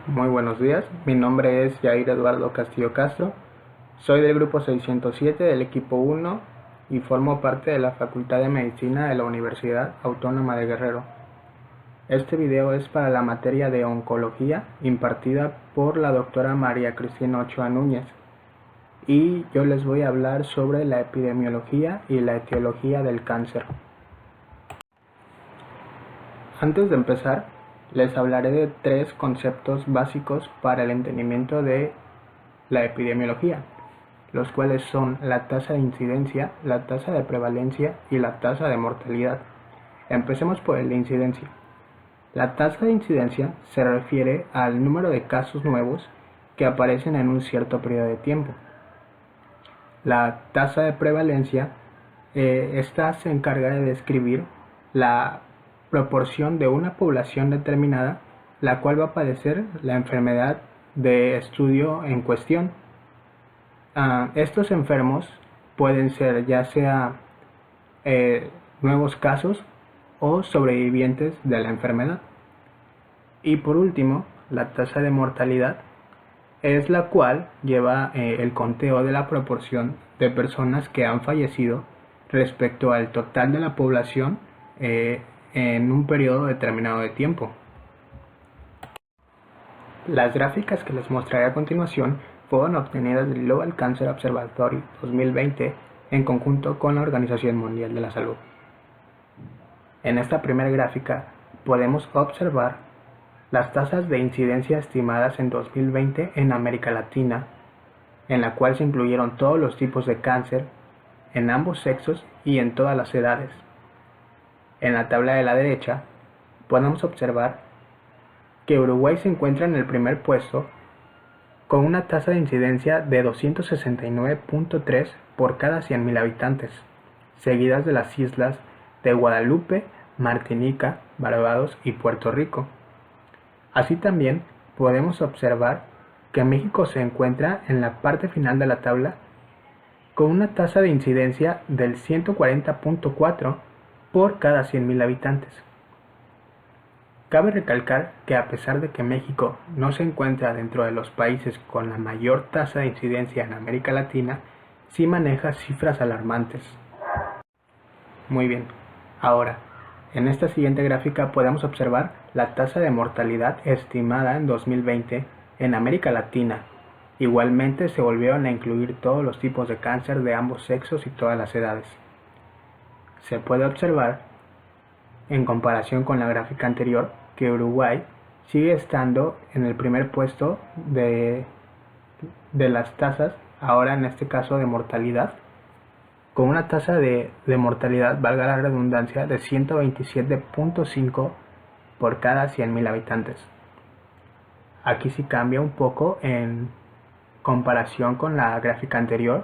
Muy buenos días, mi nombre es Jair Eduardo Castillo Castro, soy del grupo 607 del equipo 1 y formo parte de la Facultad de Medicina de la Universidad Autónoma de Guerrero. Este video es para la materia de oncología impartida por la doctora María Cristina Ochoa Núñez y yo les voy a hablar sobre la epidemiología y la etiología del cáncer. Antes de empezar, les hablaré de tres conceptos básicos para el entendimiento de la epidemiología, los cuales son la tasa de incidencia, la tasa de prevalencia y la tasa de mortalidad. Empecemos por el de incidencia. La tasa de incidencia se refiere al número de casos nuevos que aparecen en un cierto periodo de tiempo. La tasa de prevalencia, esta se encarga de describir la proporción de una población determinada la cual va a padecer la enfermedad de estudio en cuestión. Estos enfermos pueden ser ya sea nuevos casos o sobrevivientes de la enfermedad. Y por último, la tasa de mortalidad es la cual lleva el conteo de la proporción de personas que han fallecido respecto al total de la población en un periodo determinado de tiempo. Las gráficas que les mostraré a continuación fueron obtenidas del Global Cancer Observatory 2020 en conjunto con la Organización Mundial de la Salud. En esta primera gráfica podemos observar las tasas de incidencia estimadas en 2020 en América Latina, en la cual se incluyeron todos los tipos de cáncer en ambos sexos y en todas las edades. En la tabla de la derecha podemos observar que Uruguay se encuentra en el primer puesto con una tasa de incidencia de 269.3 por cada 100.000 habitantes, seguidas de las islas de Guadalupe, Martinica, Barbados y Puerto Rico. Así también podemos observar que México se encuentra en la parte final de la tabla con una tasa de incidencia del 140.4 por cada 100.000 habitantes. Cabe recalcar que a pesar de que México no se encuentra dentro de los países con la mayor tasa de incidencia en América Latina, sí maneja cifras alarmantes. Muy bien, ahora, en esta siguiente gráfica podemos observar la tasa de mortalidad estimada en 2020 en América Latina. Igualmente se volvieron a incluir todos los tipos de cáncer de ambos sexos y todas las edades. Se puede observar, en comparación con la gráfica anterior, que Uruguay sigue estando en el primer puesto de las tasas, ahora en este caso de mortalidad, con una tasa de mortalidad, valga la redundancia, de 127.5 por cada 100.000 habitantes. Aquí sí cambia un poco en comparación con la gráfica anterior,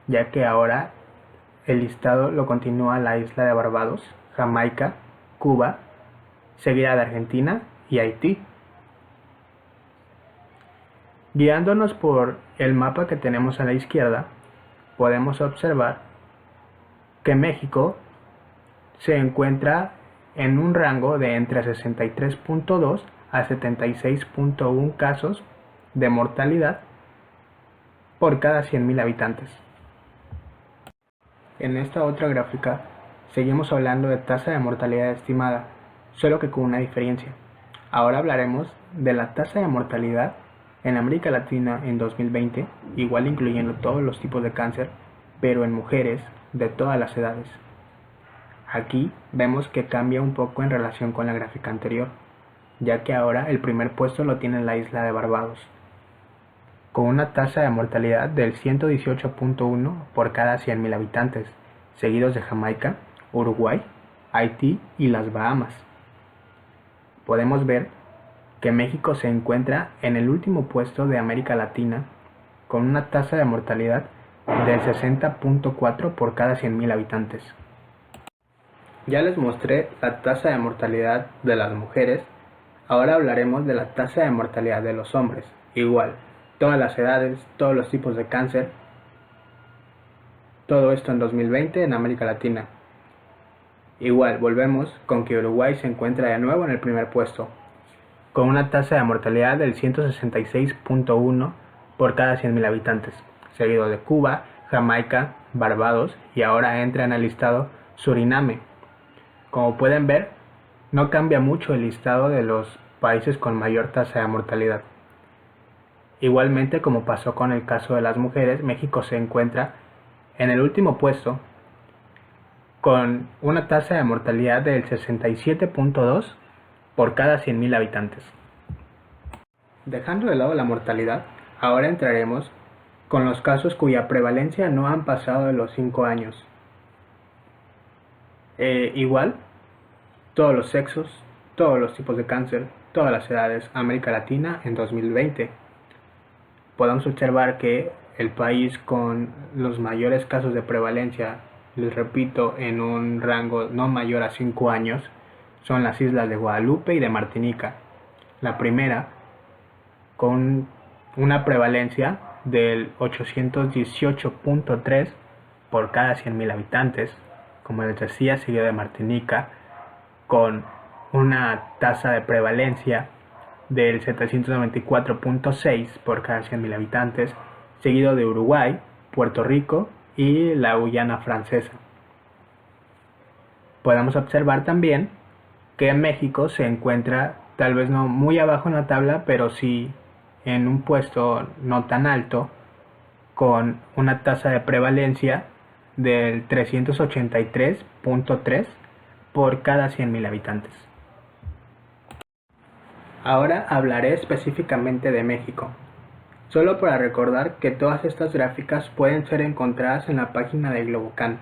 ya que ahora el listado lo continúa la isla de Barbados, Jamaica, Cuba, seguida de Argentina y Haití. Guiándonos por el mapa que tenemos a la izquierda, podemos observar que México se encuentra en un rango de entre 63.2 a 76.1 casos de mortalidad por cada 100.000 habitantes. En esta otra gráfica seguimos hablando de tasa de mortalidad estimada, solo que con una diferencia. Ahora hablaremos de la tasa de mortalidad en América Latina en 2020, igual incluyendo todos los tipos de cáncer, pero en mujeres de todas las edades. Aquí vemos que cambia un poco en relación con la gráfica anterior, ya que ahora el primer puesto lo tiene la isla de Barbados, con una tasa de mortalidad del 118.1 por cada 100.000 habitantes, seguidos de Jamaica, Uruguay, Haití y las Bahamas. Podemos ver que México se encuentra en el último puesto de América Latina, con una tasa de mortalidad del 60.4 por cada 100.000 habitantes. Ya les mostré la tasa de mortalidad de las mujeres, ahora hablaremos de la tasa de mortalidad de los hombres. Igual, todas las edades, todos los tipos de cáncer, todo esto en 2020 en América Latina. Igual, volvemos con que Uruguay se encuentra de nuevo en el primer puesto, con una tasa de mortalidad del 166.1 por cada 100.000 habitantes, seguido de Cuba, Jamaica, Barbados y ahora entra en el listado Suriname. Como pueden ver, no cambia mucho el listado de los países con mayor tasa de mortalidad. Igualmente, como pasó con el caso de las mujeres, México se encuentra en el último puesto con una tasa de mortalidad del 67.2 por cada 100.000 habitantes. Dejando de lado la mortalidad, ahora entraremos con los casos cuya prevalencia no han pasado de los 5 años. Igual, todos los sexos, todos los tipos de cáncer, todas las edades, América Latina en 2020. Podemos observar que el país con los mayores casos de prevalencia, les repito, en un rango no mayor a 5 años, son las islas de Guadalupe y de Martinica. La primera, con una prevalencia del 818.3 por cada 100.000 habitantes, como les decía, seguido de Martinica, con una tasa de prevalencia del 794.6 por cada 100.000 habitantes, seguido de Uruguay, Puerto Rico y la Guyana Francesa. Podemos observar también que México se encuentra tal vez no muy abajo en la tabla, pero sí en un puesto no tan alto, con una tasa de prevalencia del 383.3 por cada 100.000 habitantes. Ahora hablaré específicamente de México, solo para recordar que todas estas gráficas pueden ser encontradas en la página de Globocan.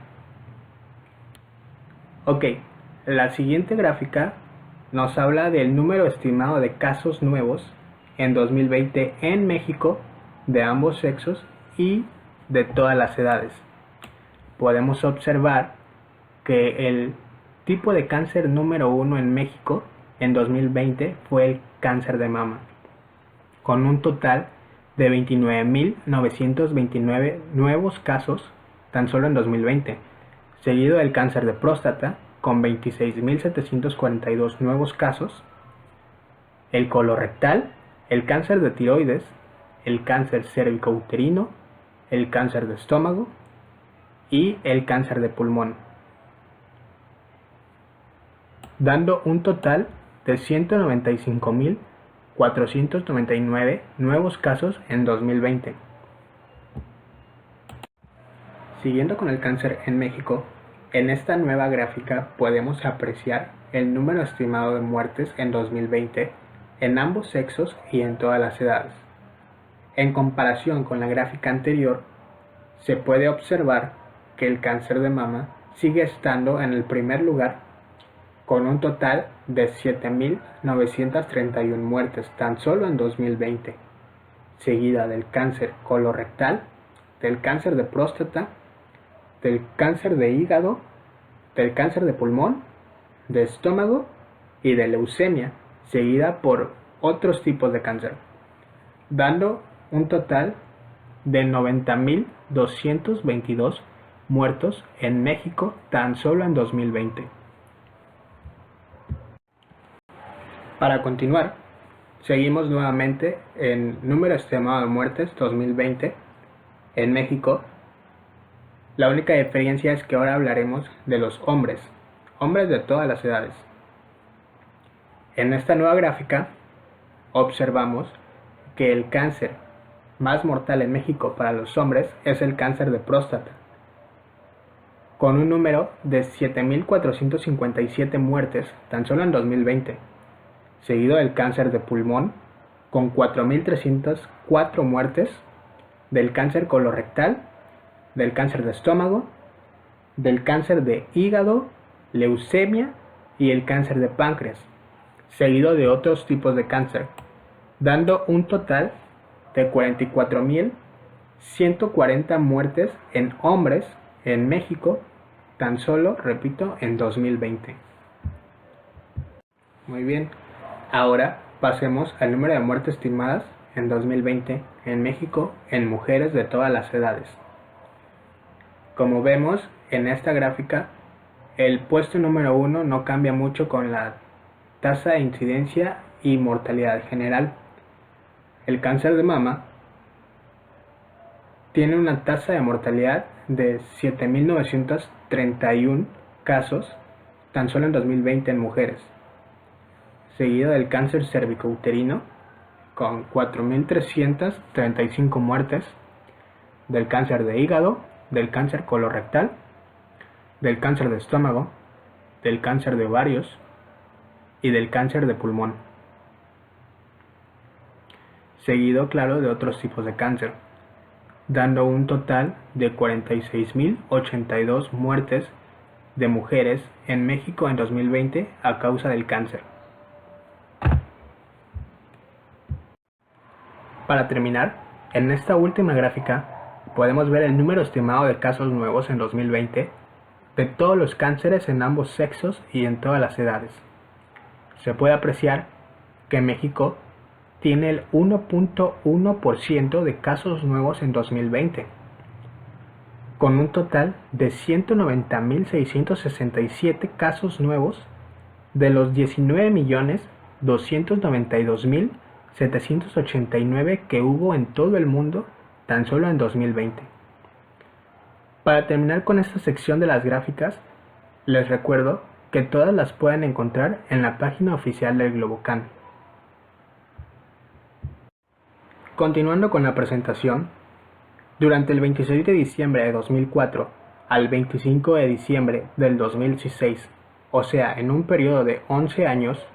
Ok, la siguiente gráfica nos habla del número estimado de casos nuevos en 2020 en México de ambos sexos y de todas las edades. Podemos observar que el tipo de cáncer número 1 en México en 2020 fue el cáncer de mama, con un total de 29.929 nuevos casos tan solo en 2020, seguido del cáncer de próstata con 26.742 nuevos casos, el colorectal, el cáncer de tiroides, el cáncer cervicouterino, el cáncer de estómago y el cáncer de pulmón, dando un total de 195.499 nuevos casos en 2020. Siguiendo con el cáncer en México, en esta nueva gráfica podemos apreciar el número estimado de muertes en 2020 en ambos sexos y en todas las edades. En comparación con la gráfica anterior, se puede observar que el cáncer de mama sigue estando en el primer lugar con un total de 7.931 muertes tan solo en 2020, seguida del cáncer colorectal, del cáncer de próstata, del cáncer de hígado, del cáncer de pulmón, de estómago y de leucemia, seguida por otros tipos de cáncer, dando un total de 90.222 muertos en México tan solo en 2020. Para continuar, seguimos nuevamente en número estimado de muertes 2020 en México. La única diferencia es que ahora hablaremos de los hombres de todas las edades. En esta nueva gráfica observamos que el cáncer más mortal en México para los hombres es el cáncer de próstata, con un número de 7.457 muertes tan solo en 2020, seguido del cáncer de pulmón con 4.304 muertes, del cáncer colorectal, del cáncer de estómago, del cáncer de hígado, leucemia y el cáncer de páncreas, seguido de otros tipos de cáncer, dando un total de 44.140 muertes en hombres en México tan solo, repito, en 2020. Muy bien, ahora pasemos al número de muertes estimadas en 2020 en México en mujeres de todas las edades. Como vemos en esta gráfica, el puesto número 1 no cambia mucho con la tasa de incidencia y mortalidad general. El cáncer de mama tiene una tasa de mortalidad de 7.931 casos tan solo en 2020 en mujeres, seguido del cáncer cervicouterino con 4.335 muertes, del cáncer de hígado, del cáncer colorectal, del cáncer de estómago, del cáncer de ovarios y del cáncer de pulmón, seguido claro de otros tipos de cáncer, dando un total de 46.082 muertes de mujeres en México en 2020 a causa del cáncer. Para terminar, en esta última gráfica podemos ver el número estimado de casos nuevos en 2020 de todos los cánceres en ambos sexos y en todas las edades. Se puede apreciar que México tiene el 1.1% de casos nuevos en 2020, con un total de 190.667 casos nuevos de los 19.292.789 que hubo en todo el mundo tan solo en 2020. Para terminar con esta sección de las gráficas, les recuerdo que todas las pueden encontrar en la página oficial del Globocan. Continuando con la presentación, durante el 26 de diciembre de 2004 al 25 de diciembre del 2016, o sea, en un periodo de 11 años,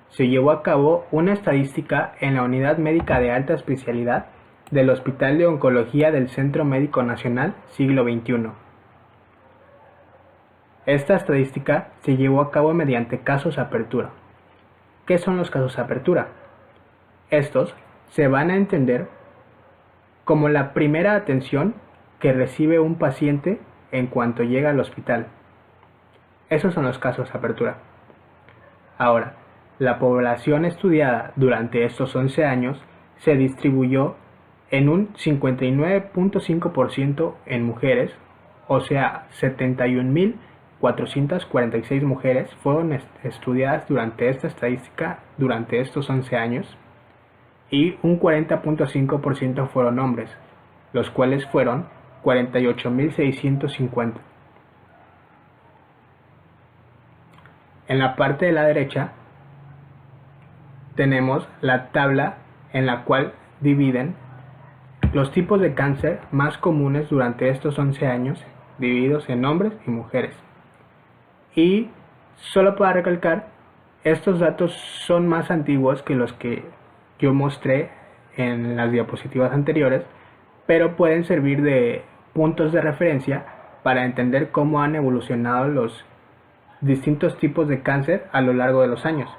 se llevó a cabo una estadística en la Unidad Médica de Alta Especialidad del Hospital de Oncología del Centro Médico Nacional Siglo XXI. Esta estadística se llevó a cabo mediante casos apertura. ¿Qué son los casos apertura? Estos se van a entender como la primera atención que recibe un paciente en cuanto llega al hospital. Esos son los casos apertura. Ahora, la población estudiada durante estos 11 años se distribuyó en un 59.5% en mujeres, o sea, 71.446 mujeres fueron estudiadas durante esta estadística durante estos 11 años, y un 40.5% fueron hombres, los cuales fueron 48.650. En la parte de la derecha tenemos la tabla en la cual dividen los tipos de cáncer más comunes durante estos 11 años, divididos en hombres y mujeres. Y solo para recalcar, estos datos son más antiguos que los que yo mostré en las diapositivas anteriores, pero pueden servir de puntos de referencia para entender cómo han evolucionado los distintos tipos de cáncer a lo largo de los años.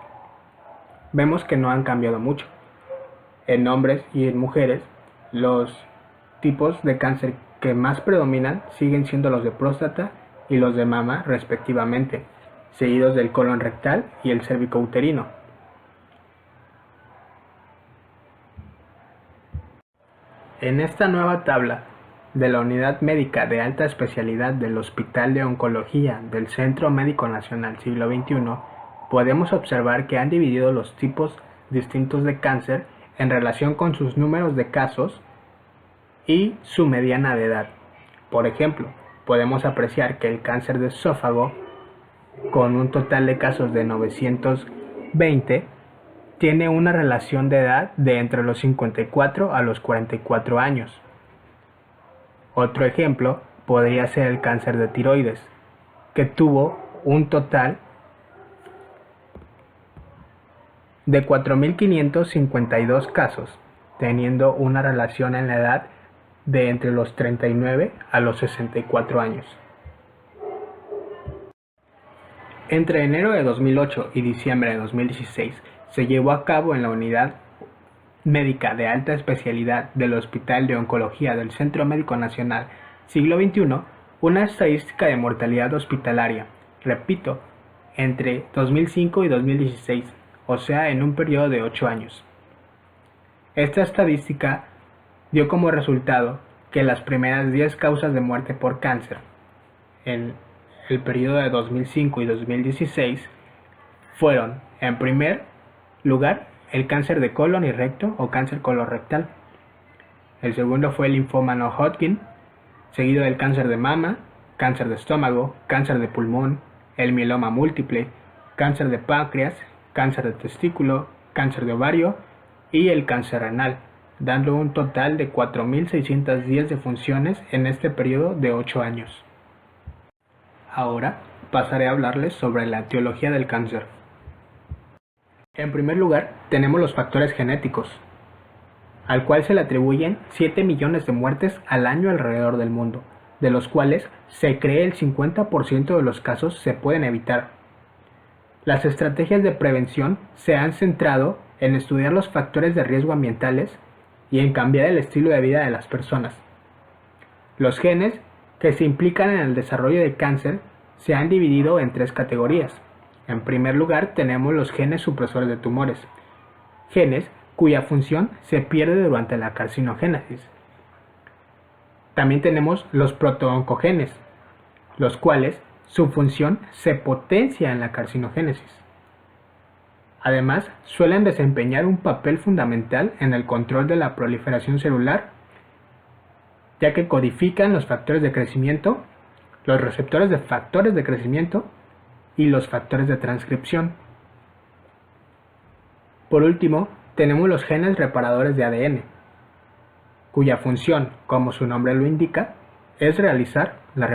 Vemos que no han cambiado mucho. En hombres y en mujeres, los tipos de cáncer que más predominan siguen siendo los de próstata y los de mama respectivamente, seguidos del colon rectal y el cervicouterino. En esta nueva tabla de la Unidad Médica de Alta Especialidad del Hospital de Oncología del Centro Médico Nacional Siglo XXI, podemos observar que han dividido los tipos distintos de cáncer en relación con sus números de casos y su mediana de edad. Por ejemplo, podemos apreciar que el cáncer de esófago, con un total de casos de 920, tiene una relación de edad de entre los 54 a los 44 años. Otro ejemplo podría ser el cáncer de tiroides, que tuvo un total de 4.552 casos, teniendo una relación en la edad de entre los 39 a los 64 años. Entre enero de 2008 y diciembre de 2016 se llevó a cabo en la Unidad Médica de Alta Especialidad del Hospital de Oncología del Centro Médico Nacional Siglo XXI una estadística de mortalidad hospitalaria, repito, entre 2005 y 2016, o sea, en un periodo de 8 años. Esta estadística dio como resultado que las primeras 10 causas de muerte por cáncer en el periodo de 2005 y 2016 fueron, en primer lugar, el cáncer de colon y recto o cáncer colorectal. El segundo fue el linfoma no Hodgkin, seguido del cáncer de mama, cáncer de estómago, cáncer de pulmón, el mieloma múltiple, cáncer de páncreas, cáncer de testículo, cáncer de ovario y el cáncer renal, dando un total de 4.610 defunciones en este periodo de 8 años. Ahora pasaré a hablarles sobre la etiología del cáncer. En primer lugar, tenemos los factores genéticos, al cual se le atribuyen 7 millones de muertes al año alrededor del mundo, de los cuales se cree el 50% de los casos se pueden evitar. Las estrategias de prevención se han centrado en estudiar los factores de riesgo ambientales y en cambiar el estilo de vida de las personas. Los genes que se implican en el desarrollo del cáncer se han dividido en 3 categorías. En primer lugar tenemos los genes supresores de tumores, genes cuya función se pierde durante la carcinogénesis. También tenemos los protooncogenes, los cuales su función se potencia en la carcinogénesis. Además, suelen desempeñar un papel fundamental en el control de la proliferación celular, ya que codifican los factores de crecimiento, los receptores de factores de crecimiento y los factores de transcripción. Por último, tenemos los genes reparadores de ADN, cuya función, como su nombre lo indica, es realizar la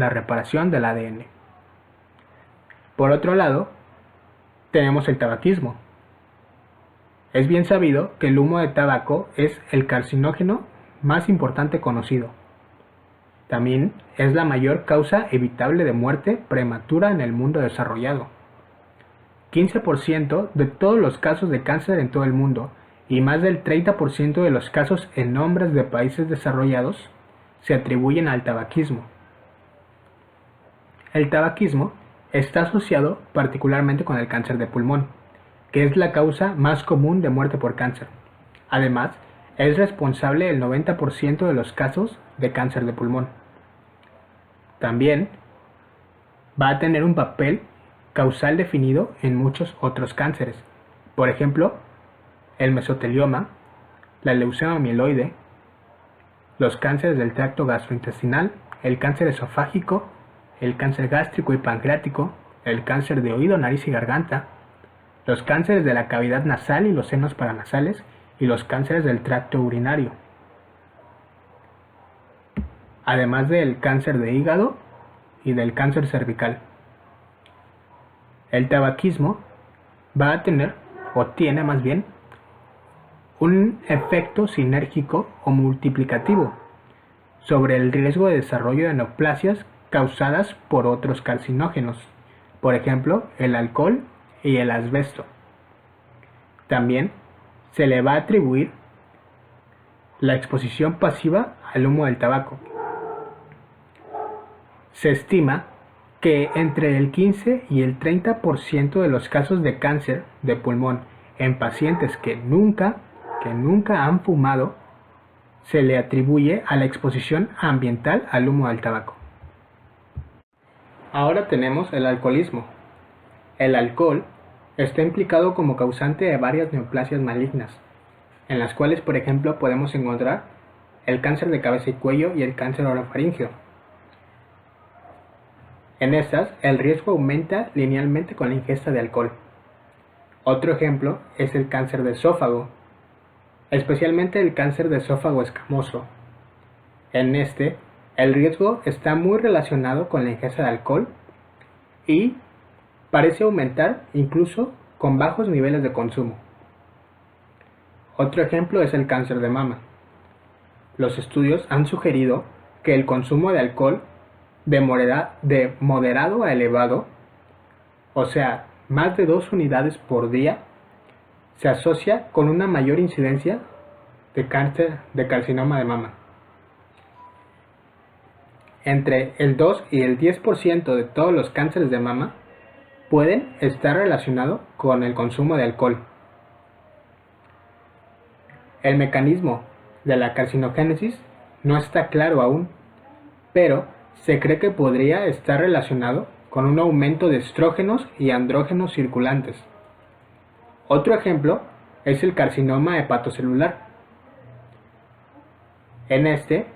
reparación del ADN. Por otro lado, tenemos el tabaquismo. Es bien sabido que el humo de tabaco es el carcinógeno más importante conocido. También es la mayor causa evitable de muerte prematura en el mundo desarrollado. 15% de todos los casos de cáncer en todo el mundo y más del 30% de los casos en hombres de países desarrollados se atribuyen al tabaquismo. El tabaquismo está asociado particularmente con el cáncer de pulmón, que es la causa más común de muerte por cáncer. Además, es responsable del 90% de los casos de cáncer de pulmón. También va a tener un papel causal definido en muchos otros cánceres, por ejemplo, el mesotelioma, la leucemia mieloide, los cánceres del tracto gastrointestinal, el cáncer esofágico, el cáncer gástrico y pancreático, el cáncer de oído, nariz y garganta, los cánceres de la cavidad nasal y los senos paranasales y los cánceres del tracto urinario, además del cáncer de hígado y del cáncer cervical. El tabaquismo va a tener, o tiene más bien, un efecto sinérgico o multiplicativo sobre el riesgo de desarrollo de neoplasias causadas por otros carcinógenos, por ejemplo, el alcohol y el asbesto. También se le va a atribuir la exposición pasiva al humo del tabaco. Se estima que entre el 15 y el 30% de los casos de cáncer de pulmón en pacientes que nunca han fumado se le atribuye a la exposición ambiental al humo del tabaco. Ahora tenemos el alcoholismo. El alcohol está implicado como causante de varias neoplasias malignas, en las cuales, por ejemplo, podemos encontrar el cáncer de cabeza y cuello y el cáncer orofaríngeo. En estas, el riesgo aumenta linealmente con la ingesta de alcohol. Otro ejemplo es el cáncer de esófago, especialmente el cáncer de esófago escamoso. En este, el riesgo está muy relacionado con la ingesta de alcohol y parece aumentar incluso con bajos niveles de consumo. Otro ejemplo es el cáncer de mama. Los estudios han sugerido que el consumo de alcohol de moderado a elevado, o sea, más de 2 unidades por día, se asocia con una mayor incidencia de cáncer de carcinoma de mama. Entre el 2 y el 10% de todos los cánceres de mama pueden estar relacionados con el consumo de alcohol. El mecanismo de la carcinogénesis no está claro aún, pero se cree que podría estar relacionado con un aumento de estrógenos y andrógenos circulantes. Otro ejemplo es el carcinoma hepatocelular. En este,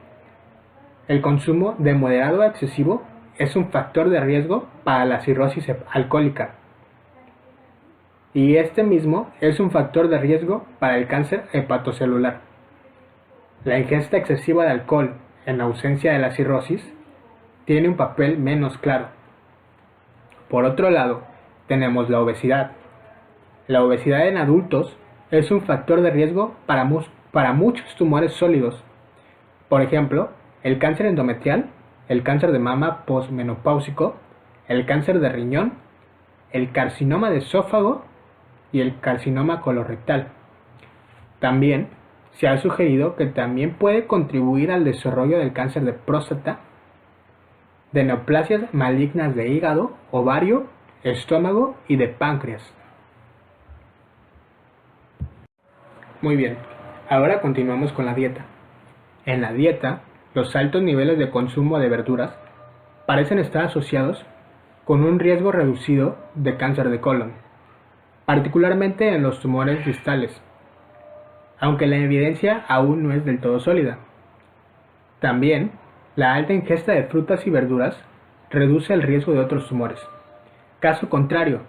el consumo de moderado a excesivo es un factor de riesgo para la cirrosis alcohólica. Y este mismo es un factor de riesgo para el cáncer hepatocelular. La ingesta excesiva de alcohol en ausencia de la cirrosis tiene un papel menos claro. Por otro lado, tenemos la obesidad. La obesidad en adultos es un factor de riesgo para muchos tumores sólidos. Por ejemplo, el cáncer endometrial, el cáncer de mama posmenopáusico, el cáncer de riñón, el carcinoma de esófago y el carcinoma colorectal. También se ha sugerido que también puede contribuir al desarrollo del cáncer de próstata, de neoplasias malignas de hígado, ovario, estómago y de páncreas. Muy bien, ahora continuamos con la dieta. En la dieta, los altos niveles de consumo de verduras parecen estar asociados con un riesgo reducido de cáncer de colon, particularmente en los tumores distales, aunque la evidencia aún no es del todo sólida. También, la alta ingesta de frutas y verduras reduce el riesgo de otros tumores. Caso contrario,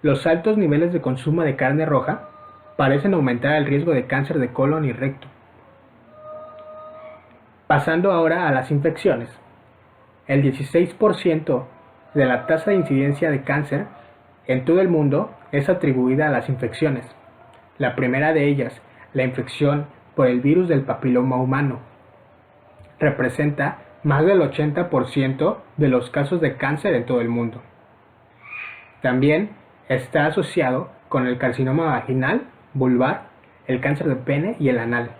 los altos niveles de consumo de carne roja parecen aumentar el riesgo de cáncer de colon y recto. Pasando ahora a las infecciones. El 16% de la tasa de incidencia de cáncer en todo el mundo es atribuida a las infecciones. La primera de ellas, la infección por el virus del papiloma humano, representa más del 80% de los casos de cáncer en todo el mundo. También está asociado con el carcinoma vaginal, vulvar, el cáncer de pene y el anal.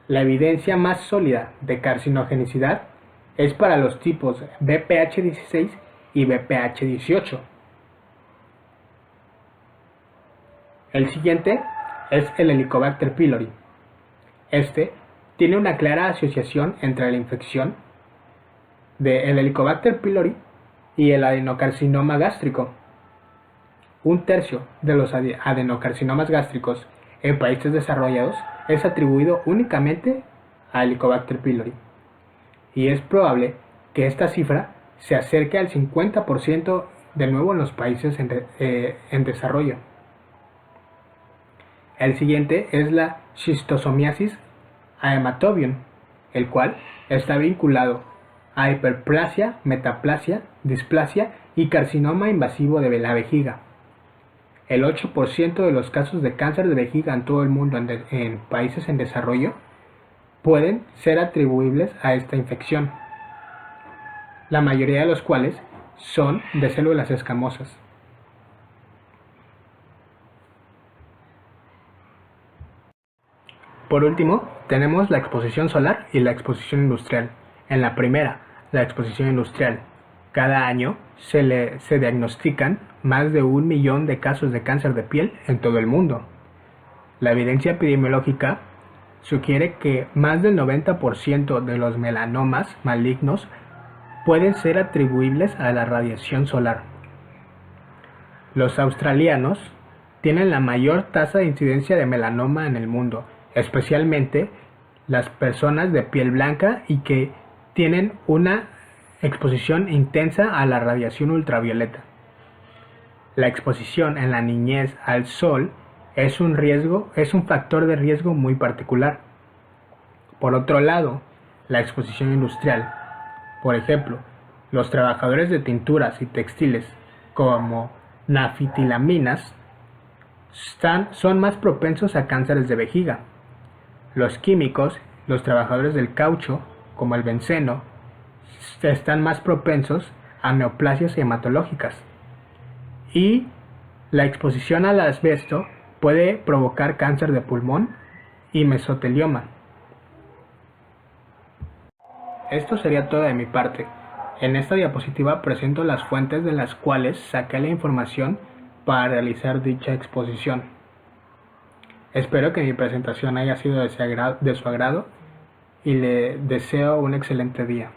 La evidencia más sólida de carcinogenicidad es para los tipos BPH16 y BPH18. El siguiente es el Helicobacter pylori. Este tiene una clara asociación entre la infección del Helicobacter pylori y el adenocarcinoma gástrico. Un tercio de los adenocarcinomas gástricos en países desarrollados es atribuido únicamente a Helicobacter pylori, y es probable que esta cifra se acerque al 50% de nuevo en los países en desarrollo. El siguiente es la Schistosomiasis haematobium, el cual está vinculado a hiperplasia, metaplasia, displasia y carcinoma invasivo de la vejiga. El 8% de los casos de cáncer de vejiga en todo el mundo en países en desarrollo pueden ser atribuibles a esta infección, la mayoría de los cuales son de células escamosas. Por último, tenemos la exposición solar y la exposición industrial. En la primera, la exposición industrial, cada año se diagnostican más de 1 millón de casos de cáncer de piel en todo el mundo. La evidencia epidemiológica sugiere que más del 90% de los melanomas malignos pueden ser atribuibles a la radiación solar. Los australianos tienen la mayor tasa de incidencia de melanoma en el mundo, especialmente las personas de piel blanca y que tienen una exposición intensa a la radiación ultravioleta. La exposición en la niñez al sol es un factor de riesgo muy particular. Por otro lado, la exposición industrial, por ejemplo, los trabajadores de tinturas y textiles como naftilaminas son más propensos a cánceres de vejiga. Los químicos, los trabajadores del caucho, como el benceno, están más propensos a neoplasias hematológicas. Y la exposición al asbesto puede provocar cáncer de pulmón y mesotelioma. Esto sería todo de mi parte. En esta diapositiva presento las fuentes de las cuales saqué la información para realizar dicha exposición. Espero que mi presentación haya sido de su agrado y le deseo un excelente día.